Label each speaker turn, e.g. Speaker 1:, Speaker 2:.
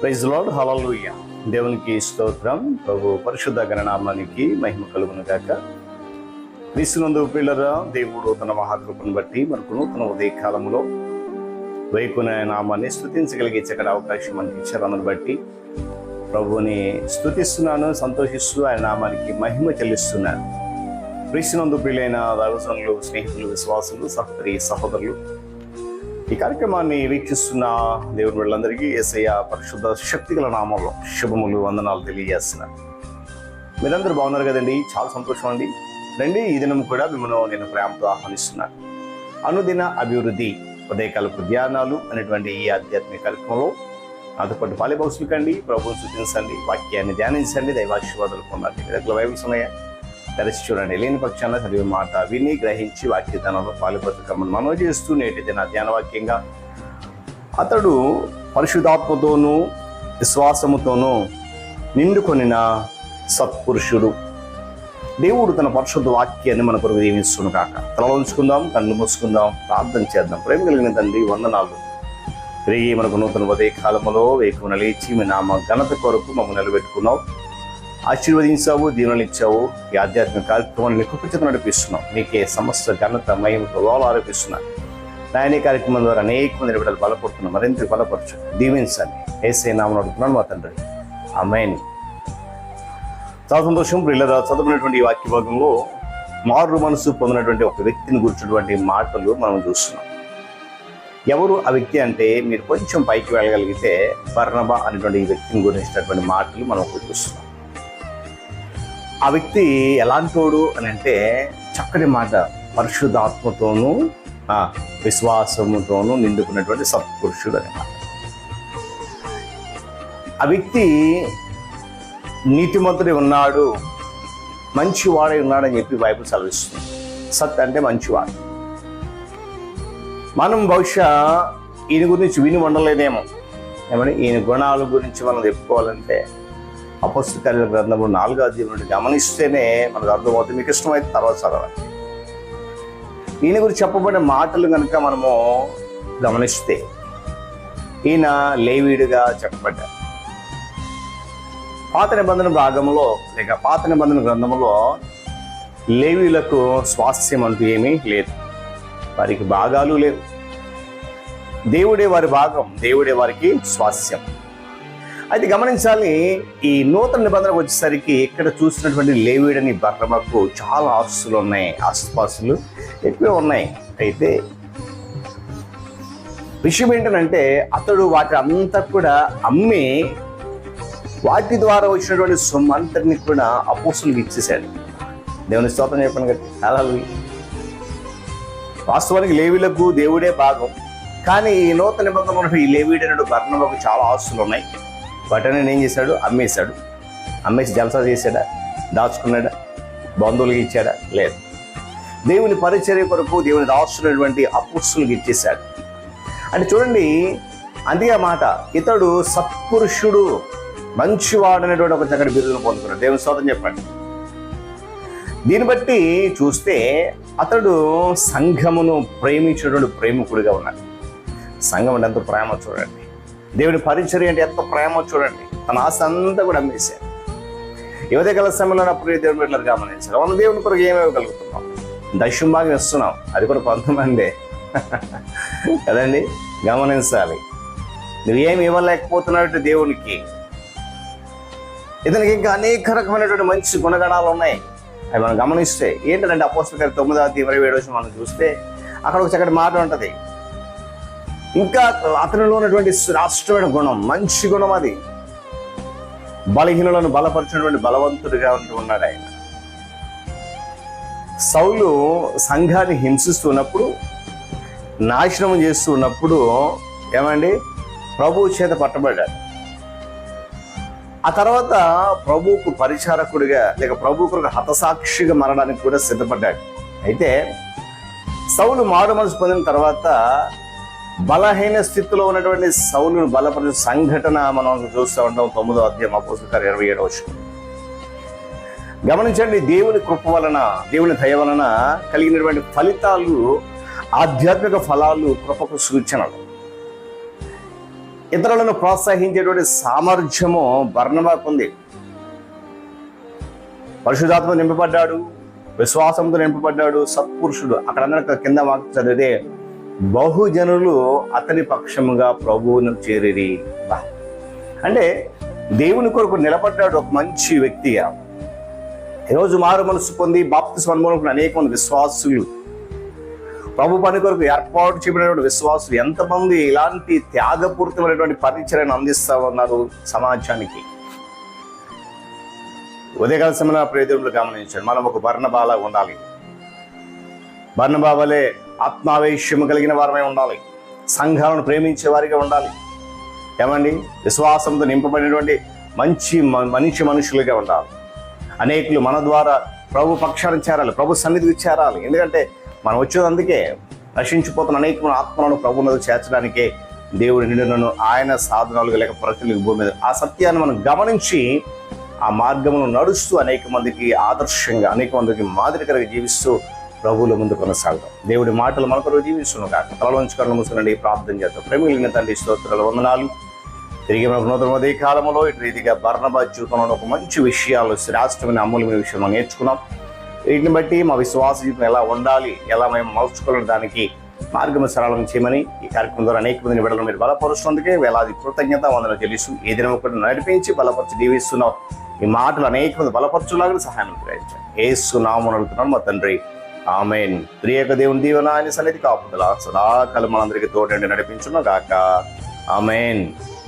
Speaker 1: Praise lord, హల్లెలూయా. దేవునికి స్తోత్రం. ప్రభు పరిశుద్ధ గణనామానికి మహిమ కలుగును గాక. క్రీస్తునందు పిల్లరా, దేవుడు తన మహాకృపను బట్టి మనకు నూతన ఉదయ కాలంలో వైకున నామాన్ని స్తుతించగలిగే చక్కటి అవకాశం మనకి ఇచ్చారు. అందుని బట్టి ప్రభుని స్తుతిస్తున్నాను, సంతోషిస్తూ ఆయన నామానికి మహిమ చెల్లిస్తున్నాను. క్రీస్తునందు పిల్లైన దైవజనులు, స్నేహితులు, విశ్వాసులు, సహోదరి సహోదరులు, ఈ కార్యక్రమాన్ని వీక్షిస్తున్న దేవుని వీళ్ళందరికీ యేసయ్య పరిశుద్ధ శక్తిగల నామంలో శుభములు, వందనాలు తెలియజేస్తున్నాను. మీరందరూ బాగున్నారు కదండి? చాలా సంతోషం అండి. రండి, ఈ దినం కూడా మిమ్మల్ని నేను ప్రేమతో ఆహ్వానిస్తున్నాను. అనుదిన అభివృద్ధి ఉదయకాలపు ధ్యానాలు అనేటువంటి ఈ ఆధ్యాత్మిక కార్యక్రమంలో నాతో పాటు పాలిభాగస్వాములు, ప్రభువును స్తుతించండి, వాక్యాన్ని ధ్యానించండి, దైవాశీర్వాదాలు పొందండి. దగ్గర బైబిల్స్ ఉన్నాయా? తెరచి చూడండి. లేని పక్షాన చదివే మాట విని గ్రహించి వాక్యదానంలో పాలుపత్రికమ్మను మనవి చేస్తూ నేటి దిన ధ్యానవాక్యంగా, అతడు పరిశుద్ధాత్మతోనూ విశ్వాసముతోనూ నిండుకొనిన సత్పురుషుడు. దేవుడు తన పరిశుద్ధ వాక్యాన్ని మన కొరకు దీవిస్తును కాక. తల ఉంచుకుందాం, కళ్ళు మూసుకుందాం, ప్రార్థన చేద్దాం. ప్రేమ కలిగిన తండ్రి, వందనాలు. తిరిగి మనకు నూతన ఉదయ కాలంలో వేకున లేచి మీ నామ ఘనత కొరకు మమ్మల్ని నిలబెట్టుకున్నావు, ఆశీర్వదించావు, దీవెనలు ఇచ్చావు. ఈ ఆధ్యాత్మిక కార్యక్రమాన్ని కృపచేత నడిపిస్తున్నాం. మీకే సమస్త ఘనత మహిమతో ఆరోపిస్తున్నాను. నాయన కార్యక్రమం ద్వారా అనేక మంది బిడ్డలు బలపడుతున్నాం. మరింత బలపరచు, దీవించండి. యేసయ్య నామమున అడుగుతున్నాను మా తండ్రి, ఆమేన్. చాలా సంతోషం. ప్రియులారా, చదువుకున్నటువంటి ఈ వాక్య భాగంలో మారు మనసు పొందినటువంటి ఒక వ్యక్తిని గురించినటువంటి మాటలు మనం చూస్తున్నాం. ఎవరు ఆ వ్యక్తి అంటే, మీరు కొంచెం పైకి వెళ్ళగలిగితే బర్నబా అనేటువంటి ఈ వ్యక్తిని గురించినటువంటి మాటలు మనం చూస్తున్నాం. ఆ వ్యక్తి ఎలాంటోడు అని అంటే, చక్కటి మాట, పరిశుద్ధాత్మతోనూ విశ్వాసముతోనూ నిండుకున్నటువంటి సత్పురుషుడు అనే మాట. ఆ వ్యక్తి నీతిమంతుడి ఉన్నాడు, మంచివాడై ఉన్నాడని చెప్పి బైబిల్ సెలవిస్తుంది. సత్ అంటే మంచివాడు. మనం బహుశా ఈయన గురించి విని ఉండలేదేమో. ఏమని ఈయన గుణాల గురించి మనం చెప్పుకోవాలంటే అపొస్తలుల కార్యాల గ్రంథము 4వ అధ్యాయం నుండి గమనిస్తేనే మనకు అర్థమవుతుంది. మీకు ఇష్టమైతే తర్వాత చదవండి. ఈయన గురించి చెప్పబడిన మాటలు కనుక మనము గమనిస్తే, ఈయన లేవీయుడిగా చెప్పబడ్డారు. పాత నిబంధన భాగంలో లేక పాత నిబంధన గ్రంథంలో లేవీయులకు స్వాస్థ్యం అంటూ ఏమీ లేదు, వారికి భాగాలు లేవు. దేవుడే వారి భాగం, దేవుడే వారికి స్వాస్థ్యం. అయితే గమనించాలి, ఈ నూతన నిబంధనకు వచ్చేసరికి ఇక్కడ చూసినటువంటి లేవీయుడని బర్నబాకు చాలా ఆస్తులు ఉన్నాయి, ఆస్తుపాస్తులు ఎక్కువే ఉన్నాయి. అయితే విషయం ఏంటంటే, అతడు వాటి అంతా కూడా అమ్మి వాటి ద్వారా వచ్చినటువంటి సొమ్ము అంతటిని కూడా అపోస్తులకు ఇచ్చేశాడు. దేవుని స్తోత్రం చెప్పండి కదా. హల్లెలూయా. వాస్తవానికి లేవీయులకు దేవుడే భాగం. కానీ ఈ నూతన నిబంధనలో ఈ లేవీయుడైన బర్నబాకు చాలా ఆస్తులు ఉన్నాయి. వాటిని ఏం చేశాడు? అమ్మేశాడు. అమ్మేసి జలసా చేశాడా? దాచుకున్నాడా? బంధువులకి ఇచ్చాడా? లేదు. దేవుని పరిచర్య కొరకు దేవుని దాచుకున్నటువంటి అపోస్తులకు ఇచ్చేశాడు. అంటే చూడండి, అందుకే మాట, ఇతడు సత్పురుషుడు, మంచివాడు అనేటువంటి ఒక చక్కటి బిరుదును పొందుకున్నాడు. దేవుని స్తోత్రం చెప్పండి. దీన్ని బట్టి చూస్తే అతడు సంఘమును ప్రేమించేటువంటి ప్రేమికుడిగా ఉన్నాడు. సంఘం అంటే ఎంత ప్రేమ చూడండి. దేవుని పరిచర్య అంటే ఎంత ప్రేమ చూడండి. తన ఆశ అంతా కూడా అమ్మేశారు. యువతకాల సమయంలో అప్పుడు దేవుని బిడ్డలు గమనించారు. మన దేవుని కొరకు ఏమేమగలుగుతున్నాం? దశమ భాగం ఇస్తున్నాం, అది కూడా కొంతమంది కదండి. గమనించాలి, నువ్వేమి ఇవ్వలేకపోతున్నావు దేవునికి. ఇతనికి ఇంకా అనేక రకమైనటువంటి మంచి గుణగణాలు ఉన్నాయి. అవి మనం గమనిస్తే ఏంటంటే, అపోస్తలుల కార్యాలు 9వ అధ్యాయం 27వ మనం చూస్తే అక్కడ ఒక చక్కటి మాట ఉంటుంది. ఇంకా అతనిలో ఉన్నటువంటి శ్రేష్టమైన గుణం, మంచి గుణం అది. బలహీనులను బలపరిచినటువంటి బలవంతుడిగా ఉన్నాడు ఆయన. సౌలు సంఘాన్ని హింసిస్తున్నప్పుడు, నాశనం చేస్తూ ఉన్నప్పుడు ఏమండి, ప్రభువు చేత పట్టబడ్డాడు. ఆ తర్వాత ప్రభువుకు పరిచారకుడిగా లేక ప్రభువుకు హతసాక్షిగా మరణానికి కూడా సిద్ధపడ్డాడు. అయితే సౌలు మారు మనసు పొందిన తర్వాత బలహీన స్థితిలో ఉన్నటువంటి సౌలును బలపరిచిన సంఘటన మనం చూస్తూ ఉంటాం. 9వ అధ్యాయం అపోస్తలుల కార్యాలు 27వ వచనం. గమనించండి, దేవుని కృప వలన, దేవుని దయ వలన కలిగినటువంటి ఫలితాలు, ఆధ్యాత్మిక ఫలాలు, కృపకు సూచనలు. ఇతరులను ప్రోత్సహించేటువంటి సామర్థ్యము బర్నబాకు ఉంది. పరిశుద్ధాత్మ నింపబడ్డాడు, విశ్వాసంతో నింపబడ్డాడు, సత్పురుషుడు. అక్కడ అందరూ కింద వాక్యం చదివితే బహుజనులు అతని పక్షముగా ప్రభువును చేరిరి. అంటే దేవుని కొరకు నిలబడ్డాడు ఒక మంచి వ్యక్తిగా. ఈరోజు మారు మనసు పొంది బాప్తిస్మం అనుకున్న అనేక మంది విశ్వాసులు, ప్రభు పని కొరకు ఏర్పాటు చేయబడినటువంటి విశ్వాసులు ఎంతమంది ఇలాంటి త్యాగపూరితమైనటువంటి పరిచర్యను అందిస్తా ఉన్నారు సమాజానికి. ఉదయకాల సమయంలో ప్రియదేవులు గమనించండి, మనం ఒక బర్నబాలా ఉండాలి. బర్నబా వలె ఆత్మావేశము కలిగిన వారమై ఉండాలి. సంఘాలను ప్రేమించే వారిగా ఉండాలి. ఏమండి, విశ్వాసంతో నింపబడినటువంటి మనుషులుగా ఉండాలి. అనేకులు మన ద్వారా ప్రభు పక్షాన్ని చేరాలి, ప్రభు సన్నిధికి చేరాలి. ఎందుకంటే మనం వచ్చేది అందుకే, నశించిపోతున్న అనేక ఆత్మలను ప్రభువును చేర్చడానికే దేవుడి నిండును ఆయన సాధనాలుగా లేక ప్రతినిధి భూమి మీద. ఆ సత్యాన్ని మనం గమనించి ఆ మార్గమును నడుస్తూ అనేక మందికి ఆదర్శంగా, అనేక మందికి మాదిరికరంగా జీవిస్తూ ప్రభువుల ముందు కొనసాగుతాం. దేవుడి మాటలు మన కొరకు జీవిస్తున్నాం కాక తలలోంచి కళ్ళు మూసుకునండి, ప్రార్థన చేద్దాం. ప్రేమిలిన తండ్రి స్తోత్రాలు, వందనాలు. తిరిగి మనకు నూతన ఉదయ కాలంలో ఇటు రీతిగా బర్నబా జీవితంలో ఒక మంచి విషయాలు, శ్రేష్టమైన అమూల్యమైన విషయం మనం నేర్చుకున్నాం. వీటిని బట్టి మా విశ్వాస జీవితం ఎలా ఉండాలి, ఎలా మేము మలుచుకోవడం, దానికి మార్గం సరళం చేయమని ఈ కార్యక్రమం ద్వారా అనేక మందిని విడలు మీరు బలపరుస్తున్నందుకే వేలాది కృతజ్ఞత వందన తెలుసు. ఏ దినం ఒకటి నడిపించి బలపరిచి దీవిస్తున్నాం. ఈ మాటలు అనేక మంది బలపరచులాగా సహాయం గ్రహించండి. యేసు నామమున అడుగుతున్నాను మా తండ్రి, ఆమేన్. త్రియక దేవుని దీవెన ఆయన సన్నిధి కాపుదల సదాకాలం మనందరికీ తోడండి నడిపించును గాక. ఆమేన్.